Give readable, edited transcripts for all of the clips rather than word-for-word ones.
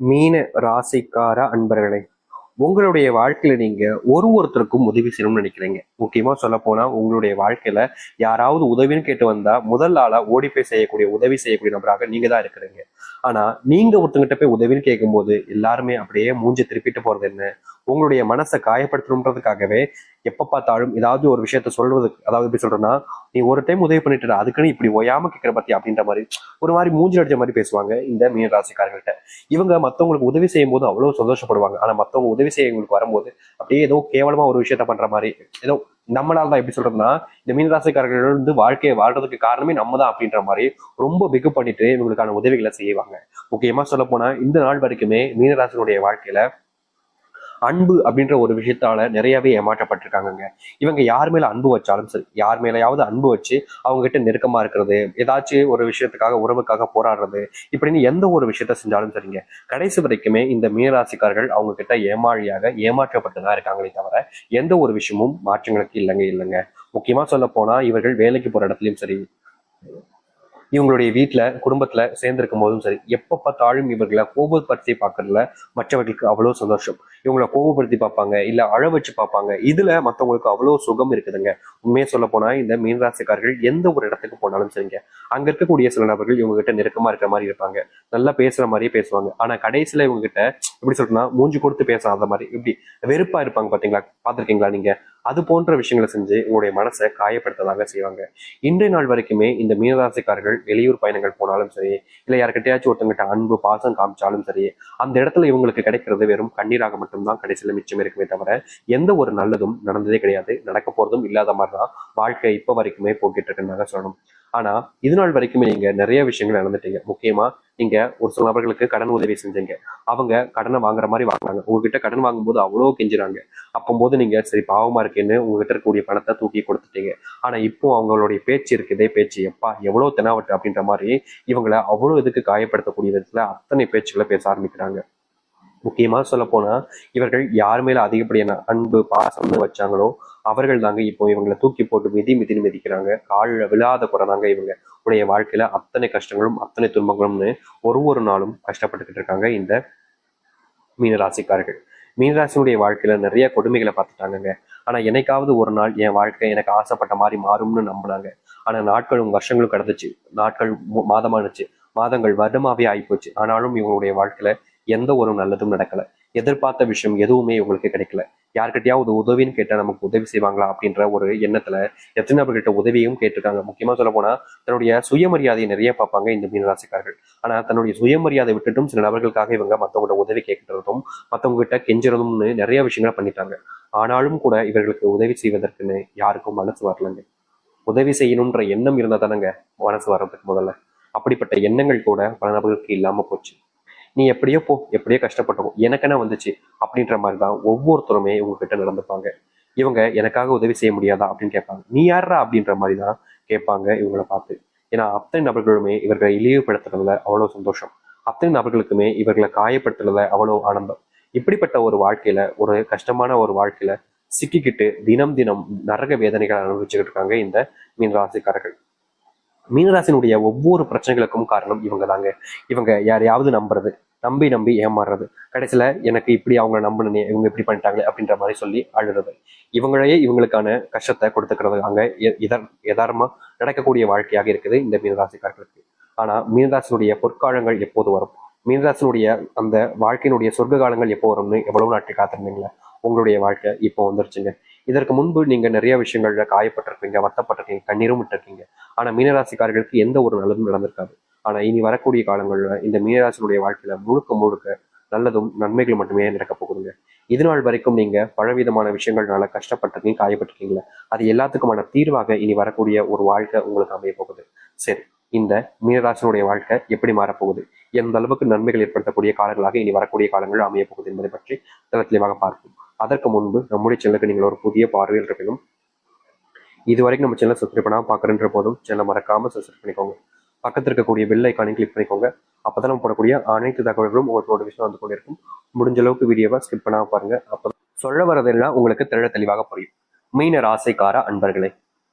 மீன ராசிக்கார அன்பர்களே, உங்களுடைய வாழ்க்கையில நீங்க ஒருத்தருக்கும் உதவி செய்யணும்னு நினைக்கிறீங்க. முக்கியமா சொல்ல போனா உங்களுடைய வாழ்க்கையில யாராவது உதவின்னு கேட்டு வந்தா முதல் ஆளா ஓடி போய் செய்யக்கூடிய உதவி செய்யக்கூடிய நபராக நீங்க தான் இருக்கிறீங்க. ஆனா நீங்க ஒருத்தங்கிட்ட போய் உதவின்னு கேட்கும்போது எல்லாருமே அப்படியே மூஞ்சி திருப்பிட்டு போறது என்ன, உங்களுடைய மனசை காயப்படுத்தணுன்றதுக்காகவே எப்ப பார்த்தாலும் ஏதாவது ஒரு விஷயத்த சொல்றதுக்கு, அதாவது எப்படி சொல்றேன்னா, நீ ஒரு டைம் உதவி பண்ணிட்டு அதுக்குன்னு இப்படி ஓயாம கேட்கிற பத்தி அப்படின்ற மாதிரி ஒரு மாதிரி மூஞ்சி அடிச்ச மாதிரி பேசுவாங்க இந்த மீன ராசிக்காரர்கள்ட்ட. இவங்க மத்தவங்களுக்கு உதவி செய்யும் போது அவ்வளவு சந்தோஷப்படுவாங்க. ஆனா மத்தவங்க உதவி செய்ய இவங்களுக்கு வரும்போது அப்படியே ஏதோ கேவலமா ஒரு விஷயத்த பண்ற மாதிரி, ஏதோ நம்மளால தான் எப்படி சொல்றதுன்னா, இந்த மீனராசிக்காரர்கள் வந்து வாழ்க்கையை வாழ்றதுக்கு காரணமே நம்ம தான் அப்படின்ற மாதிரி ரொம்ப பிகு பண்ணிட்டு இவங்களுக்கான உதவிகளை செய்வாங்க. முக்கியமா சொல்ல போனா இந்த நாள் வரைக்குமே மீனராசினுடைய வாழ்க்கையில அன்பு அப்படின்ற ஒரு விஷயத்தால நிறையவே ஏமாற்றப்பட்டிருக்காங்க. இவங்க யார் மேல அன்பு வச்சாலும் சரி, யார் மேலேயாவது அன்பு வச்சு அவங்க கிட்ட நெருக்கமா இருக்கிறது, ஏதாச்சும் ஒரு விஷயத்துக்காக உறவுக்காக போராடுறது, இப்படின்னு எந்த ஒரு விஷயத்த செஞ்சாலும் சரிங்க, கடைசி வரைக்குமே இந்த மீனராசிக்காரர்கள் அவங்க கிட்ட ஏமாளியாக ஏமாற்றப்பட்டுதான் இருக்காங்களே தவிர எந்த ஒரு விஷயமும் மாற்றங்களுக்கு இல்லைங்க. முக்கியமா சொல்ல போனா இவர்கள் வேலைக்கு போற இடத்துலயும் சரி, இவங்களுடைய வீட்டுல குடும்பத்துல சேர்ந்திருக்கும் போதும் சரி, எப்ப பார்த்தாலும் இவர்களை கோபப்படுத்தி பார்க்கறதுல மற்றவர்களுக்கு அவ்வளவு சந்தோஷம். இவங்களை கோபப்படுத்தி பார்ப்பாங்க, இல்ல அழ வச்சு பார்ப்பாங்க. இதுல மற்றவங்களுக்கு அவ்வளவு சுகம் இருக்குதுங்க. உண்மையை சொல்ல போனா இந்த மீனராசிக்காரர்கள் எந்த ஒரு இடத்துக்கு போனாலும் சரிங்க, அங்க இருக்கக்கூடிய சில நபர்கள் இவங்க கிட்ட நெருக்கமா இருக்கிற மாதிரி இருப்பாங்க, நல்லா பேசுற மாதிரியே பேசுவாங்க. ஆனா கடைசியில இவங்க கிட்ட எப்படி சொல்றேன்னா, மூஞ்சி கொடுத்து பேசாத மாதிரி இப்படி வெறுப்பா இருப்பாங்க. பாத்தீங்களா, பாத்திருக்கீங்களா நீங்க? அது போன்ற விஷயங்களை செஞ்சு உங்களுடைய மனசை காயப்படுத்ததாங்க செய்வாங்க. இன்றைய நாள் வரைக்குமே இந்த மீனராசிக்காரர்கள் வெளியூர் பயணங்கள் போனாலும் சரி, இல்லை யாருக்கிட்டையாச்சும் ஒருத்தங்கிட்ட அன்பு பாசம் காமிச்சாலும் சரி, அந்த இடத்துல இவங்களுக்கு கிடைக்கிறது வெறும் கண்ணீராக மட்டும்தான் கடைசியில மிச்சம் இருக்குமே தவிர எந்த ஒரு நல்லதும் நடந்ததே கிடையாது. நடக்க போறதும் இல்லாத மாதிரிதான் வாழ்க்கை இப்ப வரைக்குமே போக்கிட்டு இருக்குன்னு சொல்லணும். ஆனா இது நாள் வரைக்குமே நீங்க நிறைய விஷயங்கள் நடந்துட்டீங்க. முக்கியமா நீங்க ஒரு சில நபர்களுக்கு கடன் உதவி செஞ்சீங்க. அவங்க கடனை வாங்குற மாதிரி வாங்குறாங்க. உங்ககிட்ட கடன் வாங்கும்போது அவ்வளவு கெஞ்சுறாங்க. அப்போது நீங்க சரி பாவமா இருக்கேன்னு உங்ககிட்ட இருக்கக்கூடிய பணத்தை தூக்கி கொடுத்துட்டீங்க. ஆனா இப்போ அவங்களுடைய பேச்சு இருக்குதே பேச்சு, எப்பா எவ்வளவு தெனாவட்டு அப்படின்ற மாதிரி இவங்களை அவ்வளவு இதுக்கு காயப்படுத்தக்கூடிய விதத்துல அத்தனை பேச்சுக்களை பேச ஆரம்பிக்கிறாங்க. முக்கியமா சொல்ல போனா இவர்கள் யார் மேல அதிகப்படியான அன்பு பாசம் வச்சாங்களோ அவர்கள் தாங்க இப்போ இவங்களை தூக்கி போட்டு மிதின்னு மிதிக்கிறாங்க. காலில் விழாத குறை தாங்க இவங்க உடைய வாழ்க்கையில அத்தனை கஷ்டங்களும் அத்தனை துன்பங்களும்னு ஒரு நாளும் கஷ்டப்பட்டுக்கிட்டு இருக்காங்க இந்த மீனராசிக்காரர்கள். மீனராசினுடைய வாழ்க்கையில நிறைய கொடுமைகளை பார்த்துட்டாங்க. ஆனா என்னைக்காவது ஒரு நாள் என் வாழ்க்கை எனக்கு ஆசைப்பட்ட மாதிரி மாறும்னு நம்பினாங்க. ஆனா நாட்களும் வருஷங்களும் கடந்துச்சு, நாட்கள் மாதமானுச்சு, மாதங்கள் வருடமாவே ஆயிப்போச்சு. ஆனாலும் இவங்களுடைய வாழ்க்கையில எந்த ஒரு நல்லதும் நடக்கல. எதிர்பார்த்த விஷயம் எதுவுமே இவங்களுக்கு கிடைக்கல. யார்கிட்டயாவது உதவின்னு கேட்டா நமக்கு உதவி செய்வாங்களா அப்படின்ற ஒரு எண்ணத்துல எத்தனை நபர்கிட்ட உதவியும் கேட்டிருக்காங்க. முக்கியமா சொல்ல போனா தன்னுடைய சுயமரியாதையை நிறைய பார்ப்பாங்க இந்த மீனராசிக்காரர்கள். ஆனா தன்னுடைய சுயமரியாதை விட்டுட்டும் சில நபர்களுக்காக இவங்க மற்றவங்கள்ட்ட உதவி கேட்கறதும் மற்றவங்க கிட்ட கெஞ்சுறதும்னு நிறைய விஷயங்களை பண்ணிட்டாங்க. ஆனாலும் கூட இவர்களுக்கு உதவி செய்வதற்குன்னு யாருக்கும் மனசு வரலங்க. உதவி செய்யணும்ன்ற எண்ணம் இருந்தா தானங்க மனசு வர்றதுக்கு முதல்ல. அப்படிப்பட்ட எண்ணங்கள் கூட பல நபர்களுக்கு இல்லாம போச்சு. நீ எப்படியோ போ, எப்படியோ கஷ்டப்பட்டோம், எனக்கு என்ன வந்துச்சு அப்படின்ற மாதிரிதான் ஒவ்வொருத்தருமே இவங்க கிட்ட நடந்துப்பாங்க. இவங்க எனக்காக உதவி செய்ய முடியாதா அப்படின்னு கேட்பாங்க. நீ யாரா அப்படின்ற மாதிரி தான் கேட்பாங்க இவங்களை பார்த்து. ஏன்னா அத்தனை நபர்களுமே இவர்களை இழிவுபடுத்துறதுல அவ்வளவு சந்தோஷம், அத்தனை நபர்களுக்குமே இவர்களை காயப்படுத்துறதுல அவ்வளவு ஆனந்தம். இப்படிப்பட்ட ஒரு வாழ்க்கையில, ஒரு கஷ்டமான ஒரு வாழ்க்கையில சிக்கிக்கிட்டு தினம் தினம் நரக வேதனைகளை அனுபவிச்சுக்கிட்டு இருக்காங்க இந்த மீனராசிக்காரர்கள். மீனராசினுடைய ஒவ்வொரு பிரச்சனைகளுக்கும் காரணம் இவங்க தாங்க. இவங்க யாரையாவது நம்புறது, நம்பி நம்பி ஏமாறுறது, கடைசியில எனக்கு இப்படி அவங்க நம்பினே இவங்க இப்படி பண்ணிட்டாங்களே அப்படின்ற மாதிரி சொல்லி அழுறது, இவங்களையே இவங்களுக்கான கஷ்டத்தை கொடுத்துக்கிறது அங்க யதார்த்தமா நடக்கக்கூடிய வாழ்க்கையாக இருக்குது இந்த மீனராசிக்காரர்களுக்கு. ஆனா மீனராசினுடைய பொற்காலங்கள் எப்போது வரும், மீனராசினுடைய அந்த வாழ்க்கையினுடைய சொர்க்க காலங்கள் எப்போ வரும்னு எவ்வளவு நாட்கள் காத்திருந்தீங்களா? உங்களுடைய வாழ்க்கை இப்போ வந்துருச்சுங்க. இதற்கு முன்பு நீங்க நிறைய விஷயங்கள்ல காயப்பட்டிருப்பீங்க, வருத்தப்பட்டிருக்கீங்க, கண்ணீரும் விட்டுருக்கீங்க. ஆனா மீனராசிக்காரர்களுக்கு எந்த ஒரு நல்லதும் நடந்திருக்காது. ஆனா இனி வரக்கூடிய காலங்கள்ல இந்த மீனராசினுடைய வாழ்க்கையில முழுக்க முழுக்க நல்லதும் நன்மைகள் மட்டுமே நடக்க போகுதுங்க. இது நாள் வரைக்கும் நீங்க பலவிதமான விஷயங்கள்னால கஷ்டப்பட்டிருக்கீங்க, காயப்பட்டிருக்கீங்களா, அது எல்லாத்துக்குமான தீர்வாக இனி வரக்கூடிய ஒரு வாழ்க்கை உங்களுக்கு அமைய போகுது. சரி, இந்த மீனராசினுடைய வாழ்க்கை எப்படி மாறப்போகுது, எந்த அளவுக்கு நன்மைகள் ஏற்படுத்தக்கூடிய காலங்களாக இனி வரக்கூடிய காலங்கள் அமைய போகுது என்பதை பற்றி தெளிவாக பார்ப்போம். அதற்கு முன்பு நம்முடைய சேனலுக்கு நீங்கள் ஒரு புதிய பார்வையில் இருப்பினும் இது வரைக்கும் நம்ம சேனல் சப்ஸ்கிரைப் பண்ணாம பார்க்குறன்ற போதும் சேனலை மறக்காம சப்ஸ்கிரைப் பண்ணிக்கோங்க. பக்கத்தில் இருக்கக்கூடிய பெல் ஐக்கானையும் கிளிக் பண்ணிக்கோங்க. அப்பதான் நம்ம போடக்கூடிய அனைத்து தகவல்களும் உங்களுக்கு நோட்டிஃபிகேஷன் வந்து கொண்டு இருக்கும். முடிஞ்ச அளவுக்கு வீடியோவை ஸ்கிப் பண்ணாம பாருங்க. அப்போ சொல்ல வரதெல்லாம் உங்களுக்கு தெளிவாக புரியும். மீன ராசிக்கார அன்பர்களே,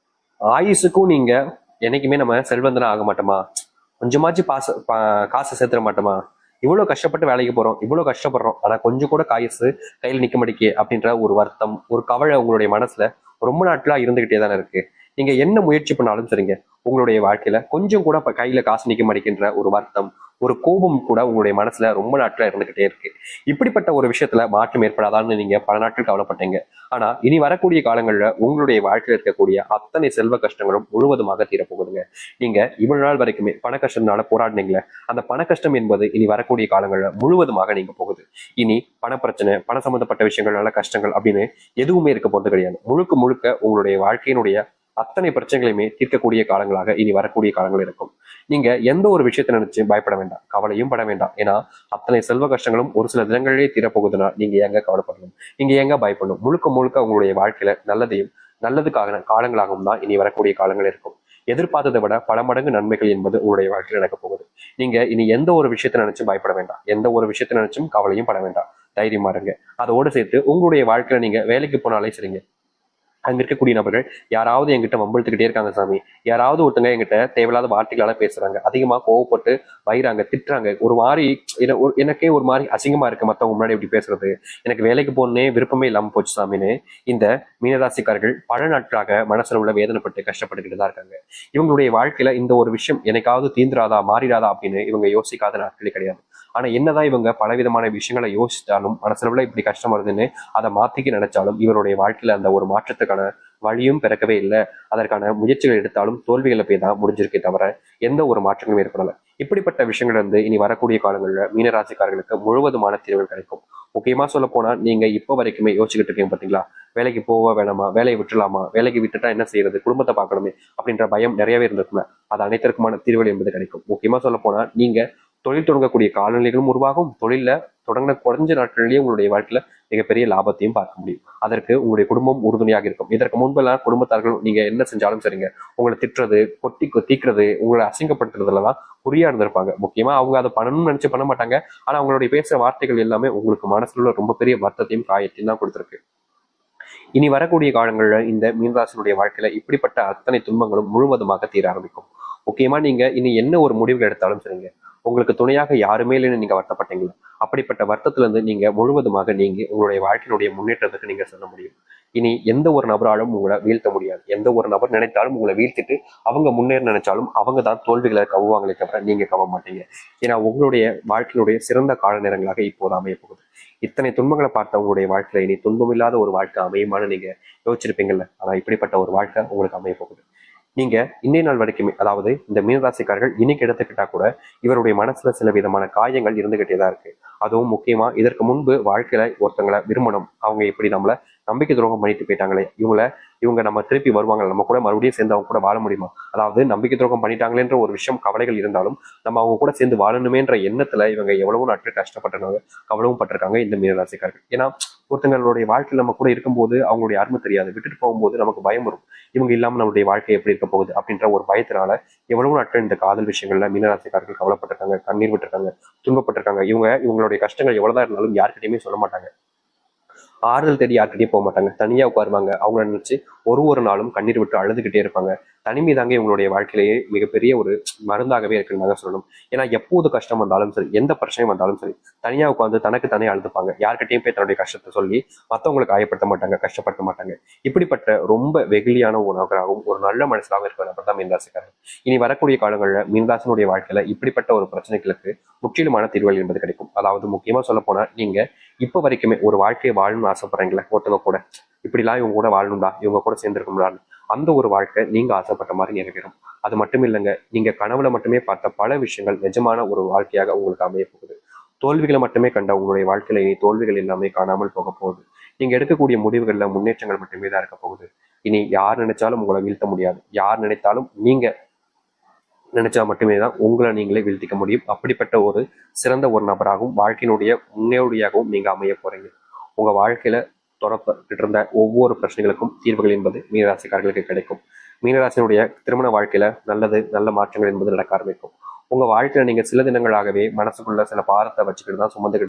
ஆயுசுக்கும் நீங்க என்னைக்குமே நம்ம செல்வந்தனா ஆக மாட்டோமா? கொஞ்சமாச்சு காசை சேர்த்துட மாட்டோமா? இவ்வளவு கஷ்டப்பட்டு வேலைக்கு போறோம், இவ்வளவு கஷ்டப்படுறோம், ஆனா கொஞ்சம் கூட காசு கையில் நிக்க மாட்டேங்கே அப்படின்ற ஒரு வருத்தம், ஒரு கவலை உங்களுடைய மனசுல ரொம்ப நாட்களா இருந்துகிட்டே தானே இருக்கு. நீங்க என்ன முயற்சி பண்ணாலும் சரிங்க, உங்களுடைய வாழ்க்கையில கொஞ்சம் கூட கையில காசு நிக்க மாட்டேங்கின்ற ஒரு வருத்தம், ஒரு கோபம் கூட உங்களுடைய மனசுல ரொம்ப நாட்களா இருந்துகிட்டே இருக்கு. இப்படிப்பட்ட ஒரு விஷயத்துல மாற்றம் ஏற்படாதான்னு நீங்க பல நாட்கள் கவலைப்பட்டீங்க. ஆனா இனி வரக்கூடிய காலங்கள்ல உங்களுடைய வாழ்க்கையில் இருக்கக்கூடிய அத்தனை செல்வ கஷ்டங்களும் முழுவதுமாக தீரப்போகுதுங்க. நீங்க இவ்வளவு நாள் வரைக்குமே பண கஷ்டத்தினால போராடினீங்களே, அந்த பண கஷ்டம் என்பது இனி வரக்கூடிய காலங்கள்ல முழுவதுமாக நீங்க போகுது. இனி பண பிரச்சனை, பண சம்பந்தப்பட்ட விஷயங்கள்னால கஷ்டங்கள் அப்படின்னு எதுவுமே இருக்க போறது கிடையாது. முழுக்க முழுக்க உங்களுடைய வாழ்க்கையினுடைய அத்தனை பிரச்சனைகளையுமே தீர்க்கக்கூடிய காலங்களாக இனி வரக்கூடிய காலங்கள் இருக்கும். நீங்க எந்த ஒரு விஷயத்தை நினைச்சு பயப்பட வேண்டாம், கவலையும் பட வேண்டாம். ஏன்னா அத்தனை செல்வ கஷ்டங்களும் ஒரு சில தினங்களிலே தீரப்போகுதுன்னா நீங்க ஏங்க கவலைப்படணும், நீங்க ஏங்க பயப்படணும். முழுக்க முழுக்க உங்களுடைய வாழ்க்கையில நல்லதையும் நல்லதுக்காக காலங்களாகவும் தான் இனி வரக்கூடிய காலங்கள் இருக்கும். எதிர்பார்த்ததை விட பல மடங்கு நன்மைகள் என்பது உங்களுடைய வாழ்க்கையில் நடக்க போகுது. நீங்க இனி எந்த ஒரு விஷயத்தை நினைச்சும் பயப்பட வேண்டாம், எந்த ஒரு விஷயத்தை நினைச்சும் கவலையும் பட வேண்டாம். தைரியமா இருங்க. அதோடு சேர்த்து உங்களுடைய வாழ்க்கையில நீங்க வேலைக்கு போனாலே சரிங்க, அங்க இருக்கக்கூடிய நபர்கள் யாராவது என்கிட்ட வம்பிழுத்துக்கிட்டே இருக்காங்க சாமி, யாராவது ஒருத்தங்க என்கிட்ட தேவையில்லாத வார்த்தைகளால பேசுறாங்க, அதிகமா கோவப்பட்டு வைறாங்க, திட்டுறாங்க, ஒரு மாதிரி எனக்கே ஒரு மாதிரி அசிங்கமா இருக்கு மத்தவங்க முன்னாடி இப்படி பேசுறது, எனக்கு வேலைக்கு போகணுன்னே விருப்பமே இல்லாம போச்சு சாமின்னு இந்த மீனராசிக்காரர்கள் பல நாட்களாக மனசுல உள்ள வேதனைப்பட்டு கஷ்டப்பட்டுக்கிட்டு தான் இருக்காங்க. இவங்களுடைய வாழ்க்கையில இந்த ஒரு விஷயம் எனக்காவது தீந்துராதா மாறிடாதா அப்படின்னு இவங்க யோசிக்காத நாட்களே கிடையாது. ஆனா என்னதான் இவங்க பலவிதமான விஷயங்களை யோசிச்சாலும் மனசுல இப்படி கஷ்டம் வருதுன்னு அதை மாத்திக்க நினைச்சாலும் இவருடைய வாழ்க்கையில அந்த ஒரு மாற்றத்துக்கான வழியும் பிறக்கவே இல்லை. அதற்கான முயற்சிகள் எடுத்தாலும் தோல்விகளை போய் தான் முடிஞ்சிருக்கே தவிர எந்த ஒரு மாற்றங்களும் ஏற்படலை. இப்படிப்பட்ட விஷயங்கள் வந்து இனி வரக்கூடிய காலங்களில் மீனராசிக்காரர்களுக்கு முழுவதுமான தீர்வுகள் கிடைக்கும். முக்கியமா சொல்ல போனா நீங்க இப்ப வரைக்குமே யோசிச்சுக்கிட்டு இருக்கீங்க பாத்தீங்களா, வேலைக்கு போக வேணாமா, வேலையை விட்டுலாமா, வேலைக்கு விட்டுட்டா என்ன செய்யறது, குடும்பத்தை பார்க்கணுமே அப்படின்ற பயம் நிறையவே இருந்திருக்குமே, அது அனைத்திற்குமான தீர்வுகள் என்பது கிடைக்கும். முக்கியமா சொல்ல போனா நீங்க தொழில் தொடங்கக்கூடிய காலநிலைகளும் உருவாகும். தொழில தொடங்கின குறைஞ்ச நாட்களிலேயே உங்களுடைய வாழ்க்கையில மிகப்பெரிய லாபத்தையும் பார்க்க முடியும். அதற்கு உங்களுடைய குடும்பம் உறுதுணையாக இருக்கும். இதற்கு முன்பெல்லாம் குடும்பத்தார்கள் நீங்க என்ன செஞ்சாலும் சரிங்க, உங்களை திட்டுறது, தீக்கிறது, உங்களை அசிங்கப்படுத்துறதுலதான் குறியா இருந்திருப்பாங்க. முக்கியமா அவங்க அதை பண்ணணும்னு நினைச்சு பண்ண மாட்டாங்க. ஆனா அவங்களுடைய பேசுற வார்த்தைகள் எல்லாமே உங்களுக்கு மனசுல ரொம்ப பெரிய வருத்தத்தையும் காயத்தையும் தான் கொடுத்திருக்கு. இனி வரக்கூடிய காலங்களில் இந்த மீனராசினுடைய வாழ்க்கையில இப்படிப்பட்ட அத்தனை துன்பங்களும் முழுவதுமாக தீர ஆரம்பிக்கும். முக்கியமா நீங்க இனி என்ன ஒரு முடிவுகள் எடுத்தாலும் சரிங்க, உங்களுக்கு துணையாக யாருமே இல்லைன்னு நீங்க வருத்தப்பட்டீங்களா, அப்படிப்பட்ட வருத்தத்துல இருந்து நீங்க முழுவதுமாக நீங்க உங்களுடைய வாழ்க்கையினுடைய முன்னேற்றத்துக்கு நீங்க சொல்ல முடியும். இனி எந்த ஒரு நபராலும் உங்களை வீழ்த்த முடியாது. எந்த ஒரு நபர் நினைத்தாலும் உங்களை வீழ்த்திட்டு அவங்க முன்னேற நினைச்சாலும் அவங்க தான் தோல்விகளை கவுவாங்களே தவிர நீங்க கவ மாட்டீங்க. ஏன்னா உங்களுடைய வாழ்க்கையினுடைய சிறந்த கால நேரங்களாக இப்போது அமைய போகுது. இத்தனை துன்பங்களை பார்த்த உங்களுடைய வாழ்க்கையில இனி துன்பமில்லாத ஒரு வாழ்க்கை அமையுமான்னு நீங்க யோசிச்சிருப்பீங்கல்ல. ஆனா இப்படிப்பட்ட ஒரு வாழ்க்கை உங்களுக்கு அமைய போகுது. நீங்க இன்னைய நாள் வரைக்குமே, அதாவது இந்த மீனராசிக்காரர்கள் இன்னைக்கு எடுத்துக்கிட்டா கூட இவருடைய மனசுல சில விதமான காயங்கள் இருந்துகிட்டே தான் இருக்கு. அதுவும் முக்கியமா இதற்கு முன்பு வாழ்க்கையில ஒருத்தங்களை விரும்பணும், அவங்க இப்படி நம்மள நம்பிக்கை துரோகம் பண்ணிட்டு போயிட்டாங்களே, இவங்க நம்ம திருப்பி வருவாங்க, நம்ம கூட மறுபடியும் சேர்ந்து அவங்க கூட வாழ முடியுமா, அதாவது நம்பிக்கை துரோகம் பண்ணிட்டாங்களேன்ற ஒரு விஷயம் கவலைகள் இருந்தாலும் நம்ம அவங்க கூட சேர்ந்து வாழணுமேன்ற எண்ணத்துல இவங்க எவ்வளவு நாட்கள் கஷ்டப்பட்டிருக்காங்க, கவலவும் பட்டிருக்காங்க இந்த மீனராசிக்காரர்கள். ஏன்னா ஒருத்தங்களுடைய வாழ்க்கையில் நம்ம கூட இருக்கும்போது அவங்களுடைய அருமை தெரியாது, விட்டுட்டு போகும்போது நமக்கு பயம் வரும், இவங்க இல்லாம நம்மளுடைய வாழ்க்கை எப்படி இருக்க போகுது அப்படின்ற ஒரு பயத்தினால எவ்வளவு நாட்கள் இந்த காதல் விஷயங்கள்ல மீனராசிக்காரர்கள் கவலைப்பட்டிருக்காங்க, கண்ணீர் விட்டுருக்காங்க, துன்பப்பட்டிருக்காங்க. இவங்களுடைய கஷ்டங்கள் எவ்வளவுதான் இருந்தாலும் யார்கிட்டயுமே சொல்ல மாட்டாங்க, ஆறுதல் தேடி யார்கிட்டயும் போக மாட்டாங்க, தனியா உட்காருவாங்க. அவங்கள நினைச்சு ஒரு நாளும் கண்ணீர் விட்டு அழுதுகிட்டே இருப்பாங்க. தனிமை தாங்க இவங்களுடைய வாழ்க்கையிலேயே மிகப்பெரிய ஒரு மருந்தாகவே இருக்குன்னு நாங்க சொல்லணும். ஏன்னா எப்போது கஷ்டம் வந்தாலும் சரி, எந்த பிரச்சனையும் வந்தாலும் சரி, தனியா உட்காந்து தனக்கு தானே அழுதுப்பாங்க. யார்கிட்டயும் போய் தன்னுடைய கஷ்டத்தை சொல்லி மற்றவங்களுக்கு காயப்படுத்த மாட்டாங்க, கஷ்டப்படுத்த மாட்டாங்க. இப்படிப்பட்ட ரொம்ப வெகுளியான ஒரு நபராகவும் ஒரு நல்ல மனசாகவும் இருக்கிற நபர் தான் மீனராசிக்காரர். இனி வரக்கூடிய காலங்களில் மீனராசினுடைய வாழ்க்கையில இப்படிப்பட்ட ஒரு பிரச்சனைகளுக்கு முற்றிலுமான தீர்வுகள் என்பது கிடைக்கும். அதாவது முக்கியமா சொல்ல போனா நீங்க இப்ப வரைக்குமே ஒரு வாழ்க்கையை வாழணும்னு ஆசைப்படுறீங்களா, ஒருத்தவங்க கூட இப்படிலாம் இவங்க கூட வாழணும்டா, இவங்க கூட சேர்ந்துருக்கும்டான்னு, அந்த ஒரு வாழ்க்கை நீங்க ஆசைப்பட்ட மாதிரி நிறைவேறும். அது மட்டும் இல்லைங்க, நீங்க கனவுல மட்டுமே பார்த்த பல விஷயங்கள் நிஜமான ஒரு வாழ்க்கையாக உங்களுக்கு அமைய போகுது. தோல்விகளை மட்டுமே கண்ட உங்களுடைய வாழ்க்கையில இனி தோல்விகள் எல்லாமே காணாமல் போக போகுது. நீங்க எடுக்கக்கூடிய முடிவுகள்ல முன்னேற்றங்கள் மட்டுமே தான் இருக்க போகுது. இனி யார் நினைச்சாலும் உங்களை வீழ்த்த முடியாது. யார் நினைத்தாலும் நீங்க நினைச்சா மட்டுமே தான் உங்களை நீங்களே வீழ்த்திக்க முடியும். அப்படிப்பட்ட ஒரு சிறந்த ஒரு நபராகவும் வாழ்க்கையினுடைய முன்னோடியாகவும் நீங்க அமைய போறீங்க. உங்க வாழ்க்கையில தொடர்பட்டு இருந்த ஒவ்வொரு பிரச்சனைகளுக்கும் தீர்வுகள் என்பது மீனராசிக்காரர்களுக்கு கிடைக்கும். மீனராசினுடைய திருமண வாழ்க்கையில நல்ல மாற்றங்கள் என்பது நடக்க ஆரம்பிக்கும். உங்க வாழ்க்கையில நீங்க சில தினங்களாகவே மனசுக்குள்ள சில பாரத்தை வச்சுக்கிட்டு தான் சுமந்துக்கிட்டு